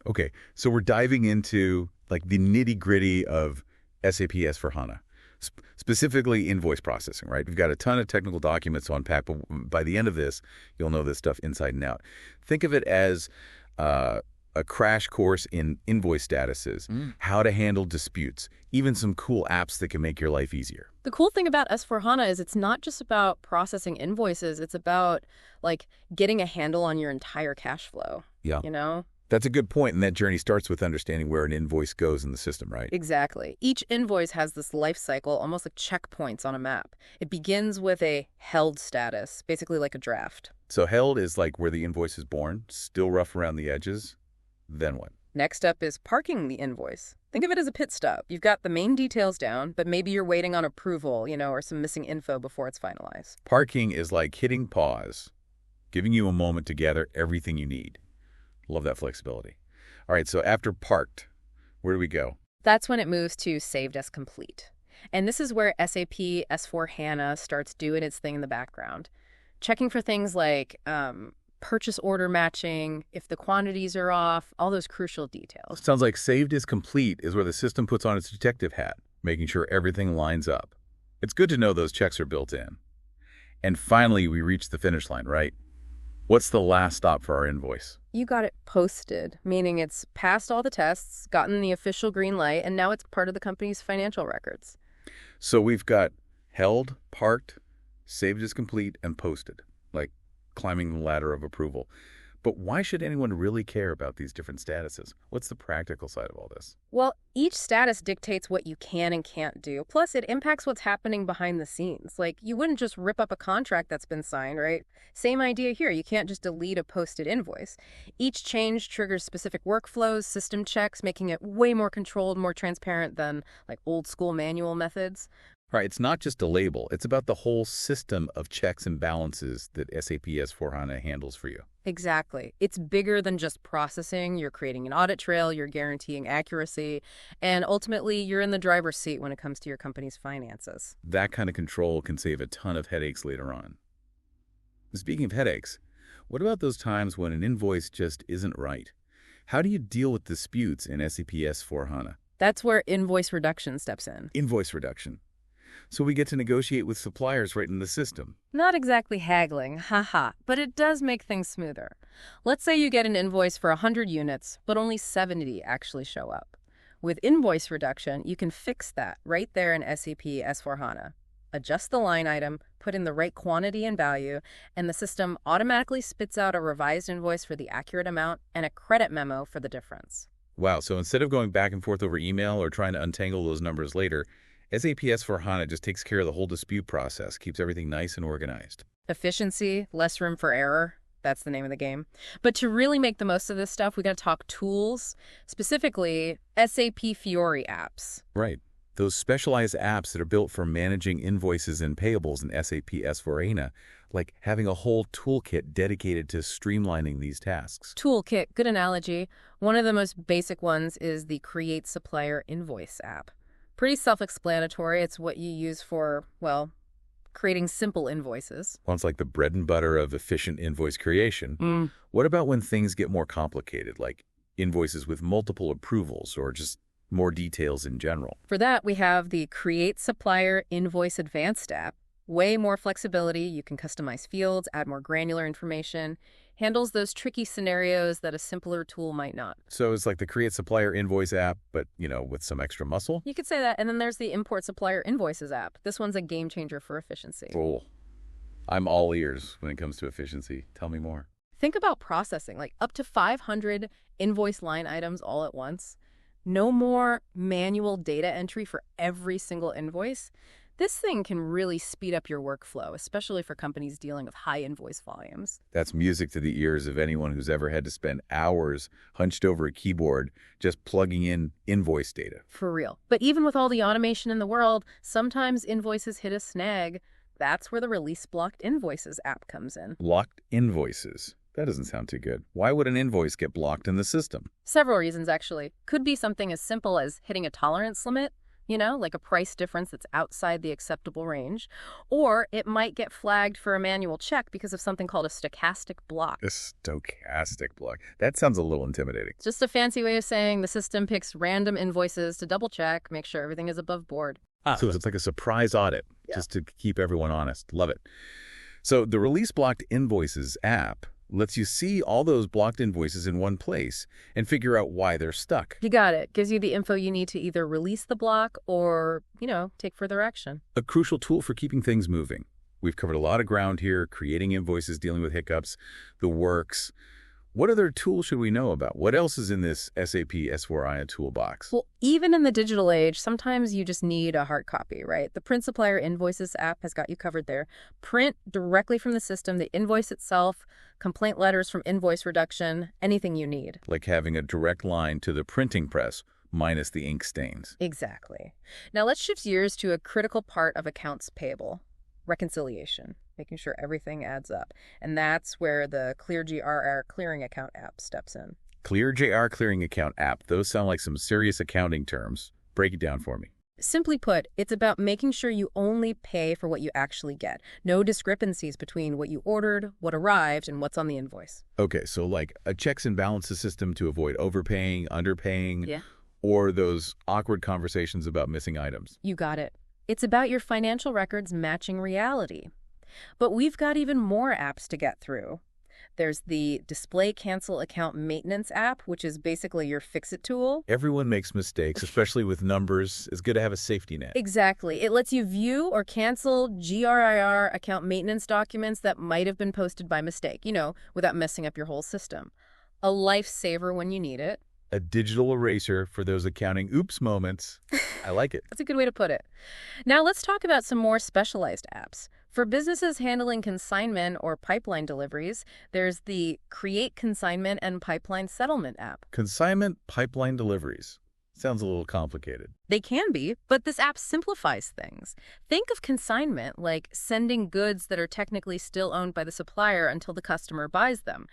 Okay, so we're diving into like the nitty-gritty of SAP S/4HANA, specifically invoice processing, right? We've got a ton of technical documents to unpack, but by the end of this, you'll know this stuff inside and out. Think of it as a crash course in invoice statuses, how to handle disputes, even some cool apps that can make your life easier. The cool thing about S/4HANA is it's not just about processing invoices, it's about like getting a handle on your entire cash flow. Yeah. You know? That's a good point, and that journey starts with understanding where an invoice goes in the system, right? Exactly. Each invoice has this life cycle, almost like checkpoints on a map. It begins with a held status, basically like a draft. So held is like where the invoice is born, still rough around the edges. Then what? Next up is parking the invoice. Think of it as a pit stop. You've got the main details down, but maybe you're waiting on approval, or some missing info before it's finalized. Parking is like hitting pause, giving you a moment to gather everything you need. Love that flexibility. All right, so after parked, where do we go? That's when it moves to saved as complete. And this is where SAP S/4HANA starts doing its thing in the background, checking for things like purchase order matching, if the quantities are off, all those crucial details. Sounds like saved as complete is where the system puts on its detective hat, making sure everything lines up. It's good to know those checks are built in. And finally, we reach the finish line, right? What's the last stop for our invoice? You got it posted, meaning it's passed all the tests, gotten the official green light, and now it's part of the company's financial records. So we've got held, parked, saved as complete, and posted, like climbing the ladder of approval. But why should anyone really care about these different statuses? What's the practical side of all this? Well, each status dictates what you can and can't do. Plus, it impacts what's happening behind the scenes. Like, you wouldn't just rip up a contract that's been signed, right? Same idea here. You can't just delete a posted invoice. Each change triggers specific workflows, system checks, making it way more controlled, more transparent than like old school manual methods. Right, it's not just a label. It's about the whole system of checks and balances that SAP S/4HANA handles for you. Exactly. It's bigger than just processing. You're creating an audit trail, you're guaranteeing accuracy, and ultimately you're in the driver's seat when it comes to your company's finances. That kind of control can save a ton of headaches later on. Speaking of headaches, what about those times when an invoice just isn't right? How do you deal with disputes in SAP S/4HANA? That's where invoice reduction steps in. Invoice reduction. So we get to negotiate with suppliers right in the system. Not exactly haggling, haha, but it does make things smoother. Let's say you get an invoice for 100 units, but only 70 actually show up. With invoice reduction, you can fix that right there in SAP S/4HANA. Adjust the line item, put in the right quantity and value, and the system automatically spits out a revised invoice for the accurate amount and a credit memo for the difference. Wow, so instead of going back and forth over email or trying to untangle those numbers later, SAP S/4HANA just takes care of the whole dispute process, keeps everything nice and organized. Efficiency, less room for error. That's the name of the game. But to really make the most of this stuff, we got to talk tools, specifically SAP Fiori apps. Right. Those specialized apps that are built for managing invoices and payables in SAP S/4HANA, like having a whole toolkit dedicated to streamlining these tasks. Toolkit, good analogy. One of the most basic ones is the Create Supplier Invoice app. Pretty self-explanatory. It's what you use for, well, creating simple invoices. Well, it's like the bread and butter of efficient invoice creation. What about when things get more complicated, like invoices with multiple approvals or just more details in general? For that, we have the Create Supplier Invoice Advanced app. Way more flexibility. You can customize fields, add more granular information. Handles those tricky scenarios that a simpler tool might not. So it's like the Create Supplier Invoice app, but, with some extra muscle? You could say that. And then there's the Import Supplier Invoices app. This one's a game changer for efficiency. Oh, I'm all ears when it comes to efficiency. Tell me more. Think about processing, like up to 500 invoice line items all at once. No more manual data entry for every single invoice. This thing can really speed up your workflow, especially for companies dealing with high invoice volumes. That's music to the ears of anyone who's ever had to spend hours hunched over a keyboard just plugging in invoice data. For real. But even with all the automation in the world, sometimes invoices hit a snag. That's where the Release Blocked Invoices app comes in. Blocked invoices. That doesn't sound too good. Why would an invoice get blocked in the system? Several reasons, actually. Could be something as simple as hitting a tolerance limit. like a price difference that's outside the acceptable range. Or it might get flagged for a manual check because of something called a stochastic block. A stochastic block. That sounds a little intimidating. It's just a fancy way of saying the system picks random invoices to double check, make sure everything is above board. So it's like a surprise audit, just to keep everyone honest. Love it. So the Release Blocked Invoices app lets you see all those blocked invoices in one place and figure out why they're stuck. You got it. Gives you the info you need to either release the block or, take further action. A crucial tool for keeping things moving. We've covered a lot of ground here, creating invoices, dealing with hiccups, the works. What other tools should we know about? What else is in this SAP S/4HANA toolbox? Well, even in the digital age, sometimes you just need a hard copy, right? The Print Supplier Invoices app has got you covered there. Print directly from the system, the invoice itself, complaint letters from invoice reduction, anything you need. Like having a direct line to the printing press, minus the ink stains. Exactly. Now let's shift gears to a critical part of accounts payable, reconciliation, making sure everything adds up. And that's where the ClearJR Clearing Account app steps in. ClearJR Clearing Account app. Those sound like some serious accounting terms. Break it down for me. Simply put, it's about making sure you only pay for what you actually get. No discrepancies between what you ordered, what arrived, and what's on the invoice. Okay, so like a checks and balances system to avoid overpaying, underpaying, Yeah. or those awkward conversations about missing items. You got it. It's about your financial records matching reality. But we've got even more apps to get through. There's the Display Cancel Account Maintenance app, which is basically your fix-it tool. Everyone makes mistakes, especially with numbers. It's good to have a safety net. Exactly. It lets you view or cancel GRIR account maintenance documents that might have been posted by mistake, without messing up your whole system. A lifesaver when you need it. A digital eraser for those accounting oops moments. I like it. That's a good way to put it. Now let's talk about some more specialized apps. For businesses handling consignment or pipeline deliveries, there's the Create Consignment and Pipeline Settlement app. Consignment pipeline deliveries. Sounds a little complicated. They can be, but this app simplifies things. Think of consignment like sending goods that are technically still owned by the supplier until the customer buys them.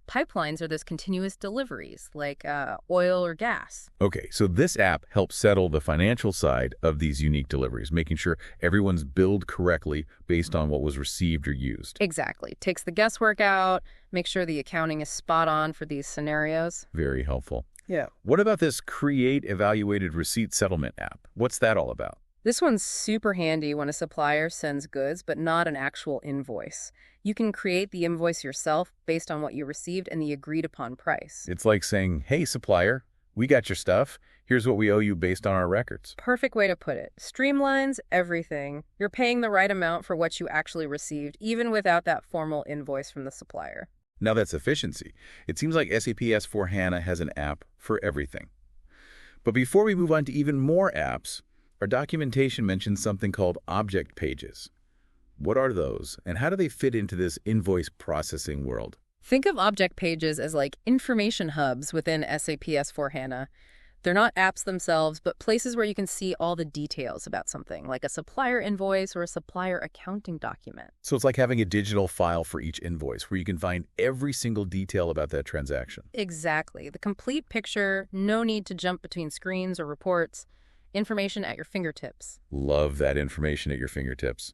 Pipelines are those continuous deliveries, like oil or gas. Okay, so this app helps settle the financial side of these unique deliveries, making sure everyone's billed correctly based on what was received or used. Exactly. Takes the guesswork out, makes sure the accounting is spot on for these scenarios. Very helpful. Yeah. What about this Create Evaluated Receipt Settlement app? What's that all about? This one's super handy when a supplier sends goods, but not an actual invoice. You can create the invoice yourself based on what you received and the agreed upon price. It's like saying, hey, supplier, we got your stuff. Here's what we owe you based on our records. Perfect way to put it. Streamlines everything. You're paying the right amount for what you actually received, even without that formal invoice from the supplier. Now that's efficiency. It seems like SAP S/4HANA has an app for everything. But before we move on to even more apps, our documentation mentions something called object pages. What are those, and how do they fit into this invoice processing world? Think of object pages as like information hubs within SAP S/4HANA. They're not apps themselves, but places where you can see all the details about something, like a supplier invoice or a supplier accounting document. So it's like having a digital file for each invoice where you can find every single detail about that transaction. Exactly. The complete picture, no need to jump between screens or reports. Information at your fingertips. Love that information at your fingertips.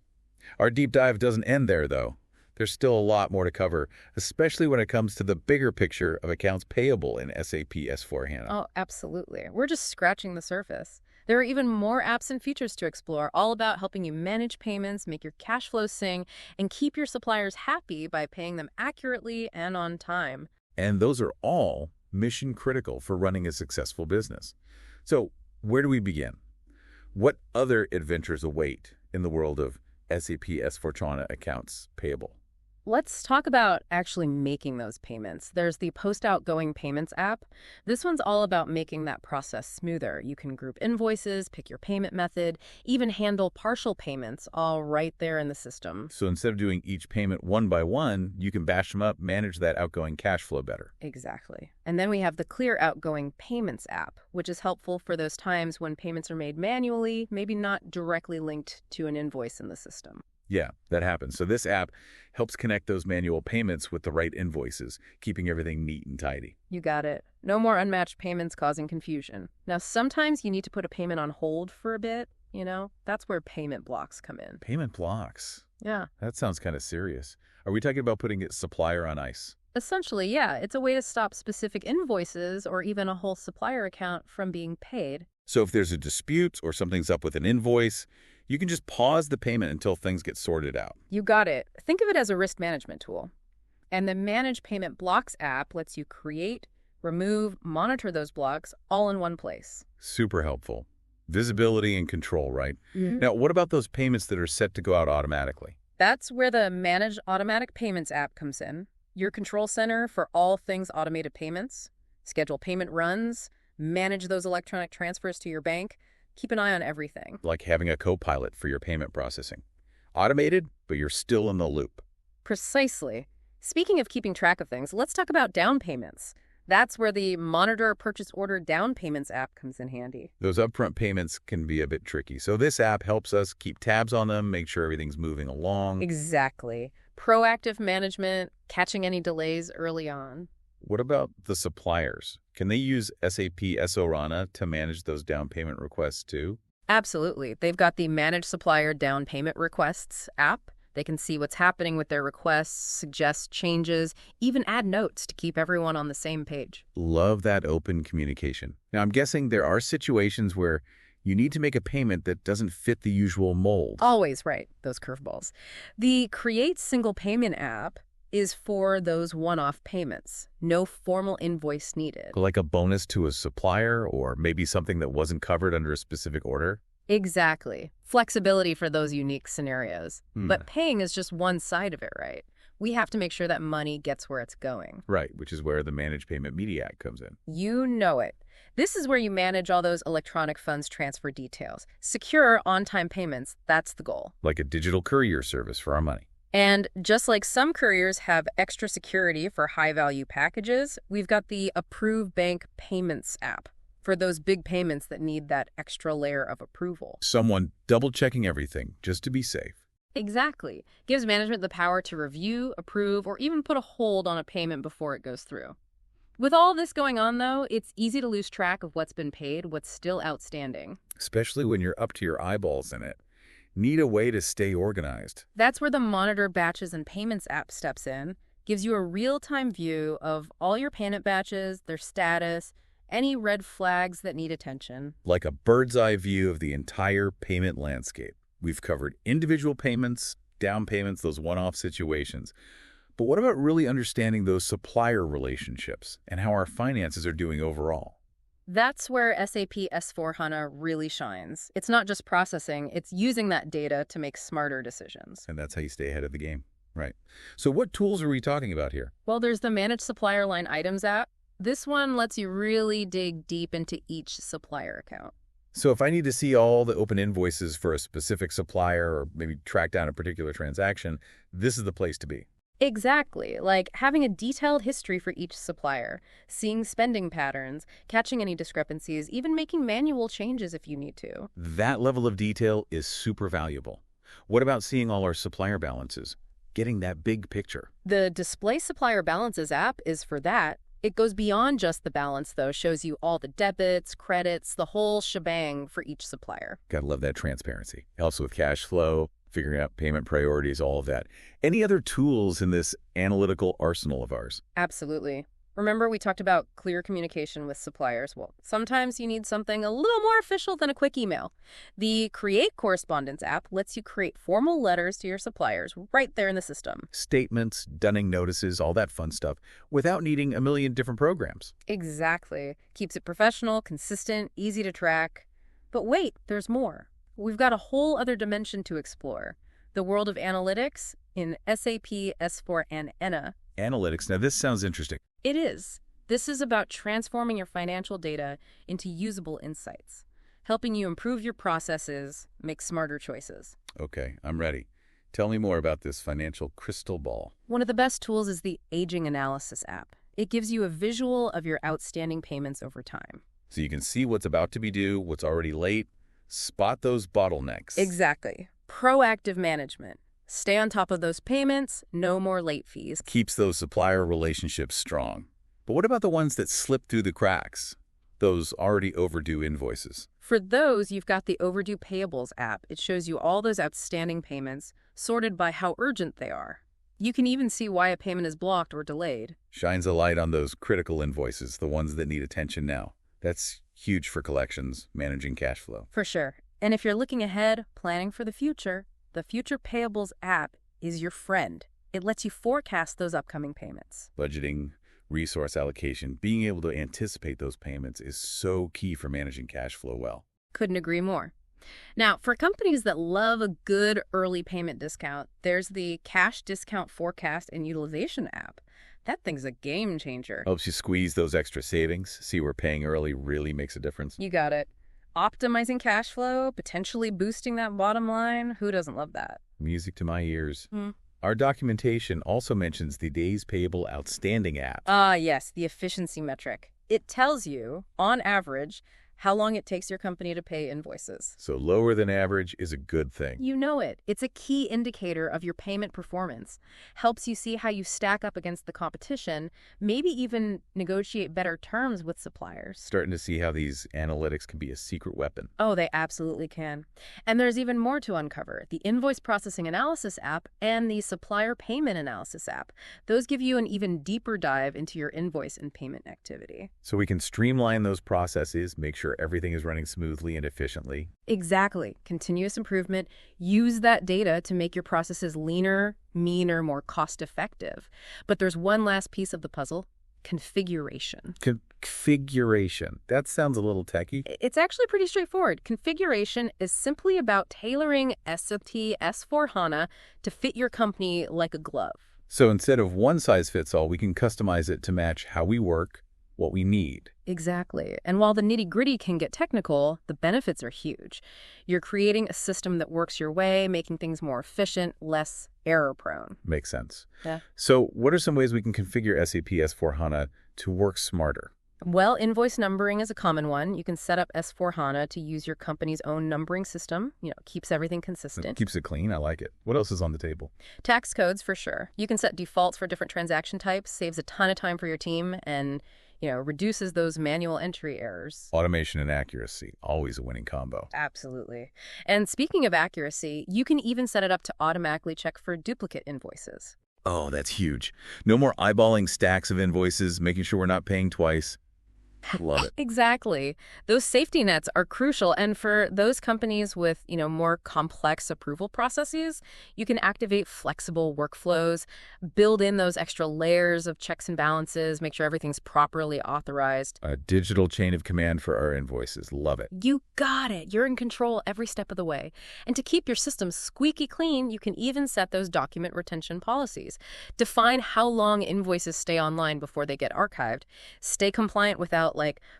Our deep dive doesn't end there, though. There's still a lot more to cover, especially when it comes to the bigger picture of accounts payable in SAP S/4HANA. Oh, absolutely. We're just scratching the surface. There are even more apps and features to explore, all about helping you manage payments, make your cash flow sing, and keep your suppliers happy by paying them accurately and on time. And those are all mission critical for running a successful business. So where do we begin? What other adventures await in the world of SAP S/4HANA accounts payable? Let's talk about actually making those payments. There's the Post Outgoing Payments app. This one's all about making that process smoother. You can group invoices, pick your payment method, even handle partial payments all right there in the system. So instead of doing each payment one by one, you can batch them up, manage that outgoing cash flow better. Exactly. And then we have the Clear Outgoing Payments app, which is helpful for those times when payments are made manually, maybe not directly linked to an invoice in the system. Yeah, that happens. So this app helps connect those manual payments with the right invoices, keeping everything neat and tidy. You got it. No more unmatched payments causing confusion. Now, sometimes you need to put a payment on hold for a bit, That's where payment blocks come in. Payment blocks. Yeah. That sounds kind of serious. Are we talking about putting a supplier on ice? Essentially, yeah. It's a way to stop specific invoices or even a whole supplier account from being paid. So if there's a dispute or something's up with an invoice, you can just pause the payment until things get sorted out. You got it. Think of it as a risk management tool. And the Manage Payment Blocks app lets you create, remove, monitor those blocks all in one place. Super helpful. Visibility and control, right? Mm-hmm. Now, what about those payments that are set to go out automatically? That's where the Manage Automatic Payments app comes in. Your control center for all things automated payments. Schedule payment runs, manage those electronic transfers to your bank, keep an eye on everything. Like having a co-pilot for your payment processing. Automated, but you're still in the loop. Precisely. Speaking of keeping track of things, let's talk about down payments. That's where the Monitor Purchase Order Down Payments app comes in handy. Those upfront payments can be a bit tricky, so this app helps us keep tabs on them, make sure everything's moving along. Exactly. Proactive management, catching any delays early on. What about the suppliers? Can they use SAP S/4HANA to manage those down payment requests too? Absolutely. They've got the Manage Supplier Down Payment Requests app. They can see what's happening with their requests, suggest changes, even add notes to keep everyone on the same page. Love that open communication. Now, I'm guessing there are situations where you need to make a payment that doesn't fit the usual mold. Always right, those curveballs. The Create Single Payment app is for those one-off payments. No formal invoice needed. Like a bonus to a supplier or maybe something that wasn't covered under a specific order? Exactly. Flexibility for those unique scenarios. But paying is just one side of it, right? We have to make sure that money gets where it's going. Right, which is where the Managed Payment Media Act comes in. You know it. This is where you manage all those electronic funds transfer details. Secure on-time payments, that's the goal. Like a digital courier service for our money. And just like some couriers have extra security for high-value packages, we've got the Approve Bank Payments app for those big payments that need that extra layer of approval. Someone double-checking everything just to be safe. Exactly. Gives management the power to review, approve, or even put a hold on a payment before it goes through. With all this going on, though, it's easy to lose track of what's been paid, what's still outstanding. Especially when you're up to your eyeballs in it. Need a way to stay organized. That's where the Monitor Batches and Payments app steps in, gives you a real-time view of all your payment batches, their status, any red flags that need attention. Like a bird's eye view of the entire payment landscape. We've covered individual payments, down payments, those one-off situations. But what about really understanding those supplier relationships and how our finances are doing overall? That's where SAP S/4HANA really shines. It's not just processing, it's using that data to make smarter decisions. And that's how you stay ahead of the game. Right. So what tools are we talking about here? Well, there's the Manage Supplier Line Items app. This one lets you really dig deep into each supplier account. So if I need to see all the open invoices for a specific supplier or maybe track down a particular transaction, this is the place to be. Exactly, like having a detailed history for each supplier, seeing spending patterns, catching any discrepancies, even making manual changes if you need to. That level of detail is super valuable. What about seeing all our supplier balances? Getting that big picture. The Display Supplier Balances app is for that. It goes beyond just the balance, though, shows you all the debits, credits, the whole shebang for each supplier. Gotta love that transparency. Helps with cash flow, figuring out payment priorities, all of that. Any other tools in this analytical arsenal of ours? Absolutely. Remember we talked about clear communication with suppliers? Well, sometimes you need something a little more official than a quick email. The Create Correspondence app lets you create formal letters to your suppliers right there in the system. Statements, dunning notices, all that fun stuff, without needing a million different programs. Exactly. Keeps it professional, consistent, easy to track. But wait, there's more. We've got a whole other dimension to explore. The world of analytics in SAP S/4HANA. Analytics. Now, this sounds interesting. It is. This is about transforming your financial data into usable insights, helping you improve your processes, make smarter choices. Okay, I'm ready. Tell me more about this financial crystal ball. One of the best tools is the Aging Analysis app. It gives you a visual of your outstanding payments over time. So you can see what's about to be due, what's already late, spot those bottlenecks. Exactly. Proactive management. Stay on top of those payments, no more late fees. Keeps those supplier relationships strong. But what about the ones that slip through the cracks? Those already overdue invoices. For those, you've got the Overdue Payables app. It shows you all those outstanding payments, sorted by how urgent they are. You can even see why a payment is blocked or delayed. Shines a light on those critical invoices, the ones that need attention now. That's huge for collections, managing cash flow. For sure. And if you're looking ahead, planning for the Future Payables app is your friend. It lets you forecast those upcoming payments. Budgeting, resource allocation, being able to anticipate those payments is so key for managing cash flow well. Couldn't agree more. Now, for companies that love a good early payment discount, there's the Cash Discount Forecast and Utilization app. That thing's a game changer. Helps you squeeze those extra savings, see where paying early really makes a difference. You got it. Optimizing cash flow, potentially boosting that bottom line. Who doesn't love that? Music to my ears. Our documentation also mentions the Days Payable Outstanding app. Ah, yes, the efficiency metric. It tells you, on average, how long it takes your company to pay invoices. So lower than average is a good thing. You know it. It's a key indicator of your payment performance. Helps you see how you stack up against the competition, maybe even negotiate better terms with suppliers. Starting to see how these analytics can be a secret weapon. Oh, they absolutely can. And there's even more to uncover. The Invoice Processing Analysis app and the Supplier Payment Analysis app. Those give you an even deeper dive into your invoice and payment activity. So we can streamline those processes, make sure everything is running smoothly and efficiently. Exactly. Continuous improvement. Use that data to make your processes leaner, meaner, more cost-effective. But there's one last piece of the puzzle: configuration. Configuration. That sounds a little techy. It's actually pretty straightforward. Configuration is simply about tailoring SAP S/4HANA to fit your company like a glove. So instead of one size fits all, we can customize it to match how we work, what we need. Exactly. And while the nitty-gritty can get technical, the benefits are huge. You're creating a system that works your way, making things more efficient, less error-prone. Makes sense. Yeah. So what are some ways we can configure SAP S/4HANA to work smarter? Well, invoice numbering is a common one. You can set up S/4HANA to use your company's own numbering system. Keeps everything consistent. Keeps it clean. I like it. What else is on the table? Tax codes, for sure. You can set defaults for different transaction types, saves a ton of time for your team, and reduces those manual entry errors. Automation and accuracy, always a winning combo. Absolutely. And speaking of accuracy, you can even set it up to automatically check for duplicate invoices. Oh, that's huge. No more eyeballing stacks of invoices, making sure we're not paying twice. Love it. Exactly. Those safety nets are crucial. And for those companies with, more complex approval processes, you can activate flexible workflows, build in those extra layers of checks and balances, make sure everything's properly authorized. A digital chain of command for our invoices. Love it. You got it. You're in control every step of the way. And to keep your system squeaky clean, you can even set those document retention policies. Define how long invoices stay online before they get archived. Stay compliant without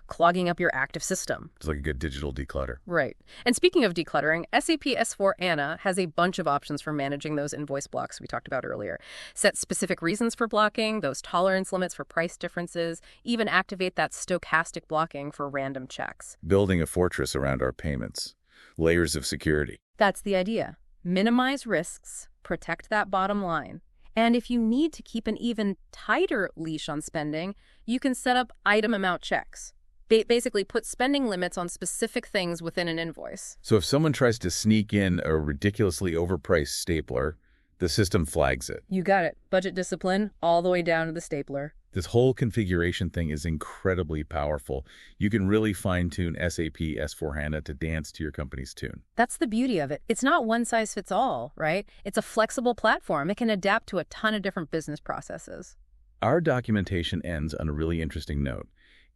clogging up your active system. It's like a good digital declutter. Right. And speaking of decluttering, SAP S/4HANA has a bunch of options for managing those invoice blocks we talked about earlier. Set specific reasons for blocking, those tolerance limits for price differences, even activate that stochastic blocking for random checks. Building a fortress around our payments. Layers of security. That's the idea. Minimize risks, protect that bottom line. And if you need to keep an even tighter leash on spending, you can set up item amount checks. Basically, put spending limits on specific things within an invoice. So if someone tries to sneak in a ridiculously overpriced stapler, the system flags it. You got it. Budget discipline all the way down to the stapler. This whole configuration thing is incredibly powerful. You can really fine-tune SAP S/4HANA to dance to your company's tune. That's the beauty of it. It's not one size fits all, right? It's a flexible platform. It can adapt to a ton of different business processes. Our documentation ends on a really interesting note.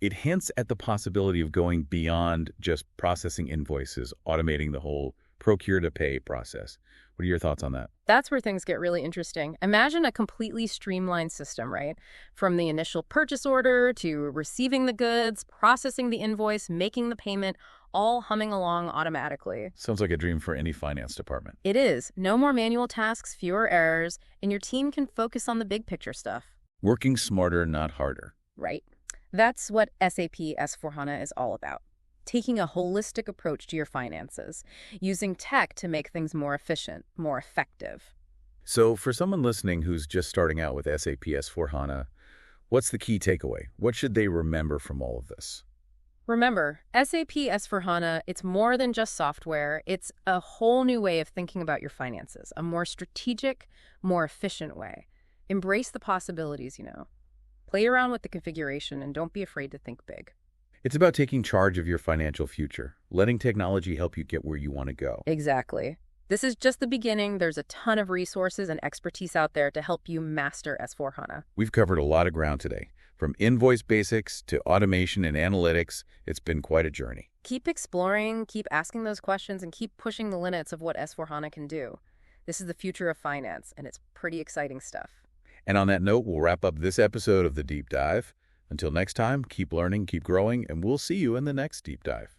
It hints at the possibility of going beyond just processing invoices, automating the whole procure-to-pay process. What are your thoughts on that? That's where things get really interesting. Imagine a completely streamlined system, right? From the initial purchase order to receiving the goods, processing the invoice, making the payment, all humming along automatically. Sounds like a dream for any finance department. It is. No more manual tasks, fewer errors, and your team can focus on the big picture stuff. Working smarter, not harder. Right. That's what SAP S/4HANA is all about. Taking a holistic approach to your finances, using tech to make things more efficient, more effective. So for someone listening who's just starting out with SAP S/4HANA, What's the key takeaway? What should they remember from all of this? Remember, SAP S/4HANA, it's more than just software. It's a whole new way of thinking about your finances, a more strategic, more efficient way. Embrace the possibilities. Play around with the configuration and don't be afraid to think big. It's about taking charge of your financial future, letting technology help you get where you want to go. Exactly. This is just the beginning. There's a ton of resources and expertise out there to help you master S/4HANA. We've covered a lot of ground today. From invoice basics to automation and analytics, it's been quite a journey. Keep exploring, keep asking those questions, and keep pushing the limits of what S/4HANA can do. This is the future of finance, and it's pretty exciting stuff. And on that note, we'll wrap up this episode of The Deep Dive. Until next time, keep learning, keep growing, and we'll see you in the next Deep Dive.